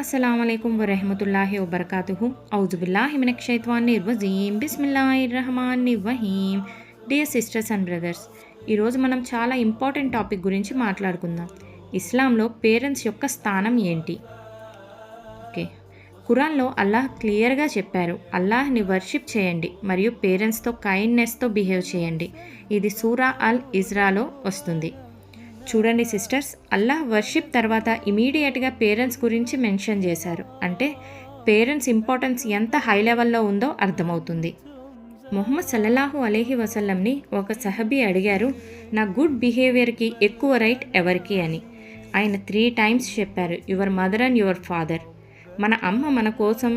अस्सलामुअलैकुम वरहमतुल्लाहि वबरकातुहु औज़ुबिल्लाहि मिनश्शैतानिर्रजीम बिस्मिल्लाहिर्रहमानिर्रहीम. డియర్ సిస్టర్స్ అండ్ బ్రదర్స్, ఈరోజు మనం చాలా ఇంపార్టెంట్ టాపిక్ గురించి మాట్లాడుకుందాం. ఇస్లాంలో పేరెంట్స్ యొక్క స్థానం ఏంటి? ఓకే, ఖురాన్లో అల్లాహ్ క్లియర్గా చెప్పారు, అల్లాహ్ని వర్షిప్ చేయండి మరియు పేరెంట్స్తో కైండ్నెస్తో బిహేవ్ చేయండి. ఇది సూరా అల్ ఇజ్రాలో వస్తుంది. చూడండి సిస్టర్స్, అల్లాహ్ వర్షిప్ తర్వాత ఇమీడియట్గా పేరెంట్స్ గురించి మెన్షన్ చేశారు. అంటే పేరెంట్స్ ఇంపార్టెన్స్ ఎంత హై లెవెల్లో ఉందో అర్థమవుతుంది. ముహమ్మద్ సల్లల్లాహు అలైహి వసల్లంని ఒక సహబీ అడిగారు, నా గుడ్ బిహేవియర్కి ఎక్కువ రైట్ ఎవరికి అని. ఆయన 3 times చెప్పారు, your mother and your father. మన అమ్మ మన కోసం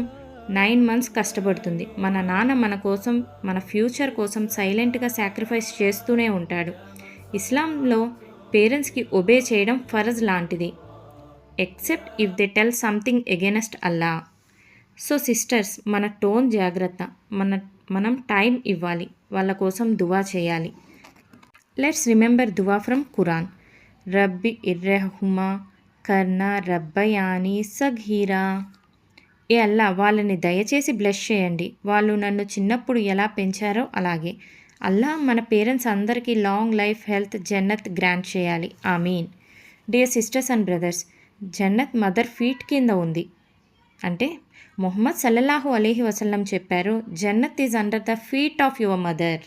9 months కష్టపడుతుంది. మన నాన్న మన కోసం, మన ఫ్యూచర్ కోసం సైలెంట్గా సాక్రిఫైస్ చేస్తూనే ఉంటాడు. ఇస్లాంలో పేరెంట్స్కి ఒబే చేయడం ఫరజ్ లాంటిది, except if they tell something against Allah. So sisters, మన టోన్ జాగ్రత్త, మనం టైం ఇవ్వాలి, వాళ్ళ కోసం దువా చేయాలి. లెట్స్ రిమెంబర్ దువా ఫ్రమ్ ఖురాన్. రబ్బి ఇర్రహుమా కర్నా రబ్బయాని సఘీరా. ఏ అల్లా, వాళ్ళని దయచేసి బ్లెస్ చేయండి, వాళ్ళు నన్ను చిన్నప్పుడు ఎలా పెంచారో అలాగే. అల్లా మన పేరెంట్స్ అందరికీ long life, health, Jannat grant చేయాలి, ఆమీన్. Dear sisters and brothers, Jannat mother feet కింద ఉంది. అంటే ముహమ్మద్ సల్లల్లాహు అలైహి వసల్లం చెప్పారు, Jannat is under the feet of your mother.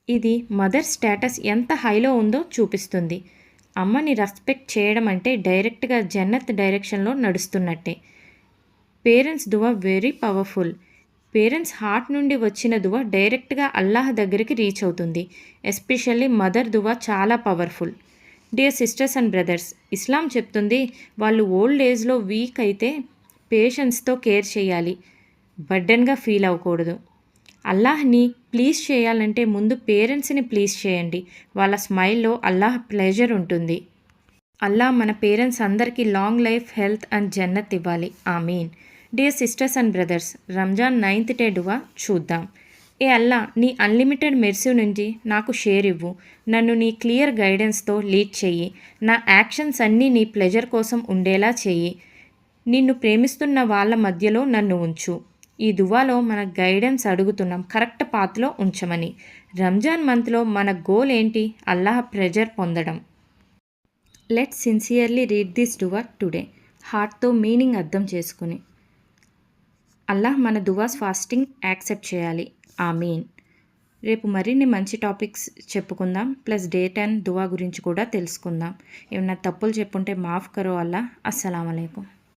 ఇది మదర్ స్టేటస్ ఎంత హైలో ఉందో చూపిస్తుంది. అమ్మని రెస్పెక్ట్ చేయడం అంటే డైరెక్ట్గా జన్నత్ డైరెక్షన్లో నడుస్తున్నట్టే. పేరెంట్స్ దువా వెరీ పవర్ఫుల్. పేరెంట్స్ హార్ట్ నుండి వచ్చిన దువా డైరెక్ట్గా అల్లాహ్ దగ్గరికి రీచ్ అవుతుంది. ఎస్పెషల్లీ మదర్ దువా చాలా powerful. Dear sisters and brothers, Islam చెప్తుంది, వాళ్ళు ఓల్డ్ ఏజ్లో వీక్ అయితే పేషెన్స్తో కేర్ చేయాలి, బర్డెన్గా ఫీల్ అవ్వకూడదు. అల్లాహ్ని ప్లీజ్ చేయాలంటే ముందు పేరెంట్స్ని ప్లీజ్ చేయండి. వాళ్ళ స్మైల్లో అల్లాహ్ ప్లెజర్ ఉంటుంది. అల్లాహ్ మన పేరెంట్స్ అందరికీ long life, health and Jannat ఇవ్వాలి, ఆమీన్. Dear sisters and brothers, Ramzan 9th day డువా చూద్దాం. ఏ అల్లా, నీ అన్లిమిటెడ్ మెర్సీ నుంచి నాకు షేర్ ఇవ్వు. నన్ను నీ క్లియర్ గైడెన్స్తో లీడ్ చెయ్యి. నా యాక్షన్స్ అన్నీ నీ ప్లెజర్ కోసం ఉండేలా చెయ్యి. నిన్ను ప్రేమిస్తున్న వాళ్ళ మధ్యలో నన్ను ఉంచు. ఈ దువాలో మన గైడెన్స్ అడుగుతున్నాం, కరెక్ట్ పాత్లో ఉంచమని. రంజాన్ మంత్లో మన గోల్ ఏంటి? అల్లాహ్ ప్లెజర్ పొందడం. లెట్స్ సిన్సియర్లీ రీడ్ దిస్ డువా టుడే, హార్ట్తో మీనింగ్ అర్థం చేసుకుని. అల్లాహ్ మన దువాస్ ఫాస్టింగ్ యాక్సెప్ట్ చేయాలి, ఆమీన్. రేపు మరిన్ని మంచి టాపిక్స్ చెప్పుకుందాం, ప్లస్ డేట్ అండ్ దువా గురించి కూడా తెలుసుకుందాం. ఏమన్నా తప్పులు చెప్పుంటే మాఫ్ కరో అల్లా. అస్సలాము అలైకుం.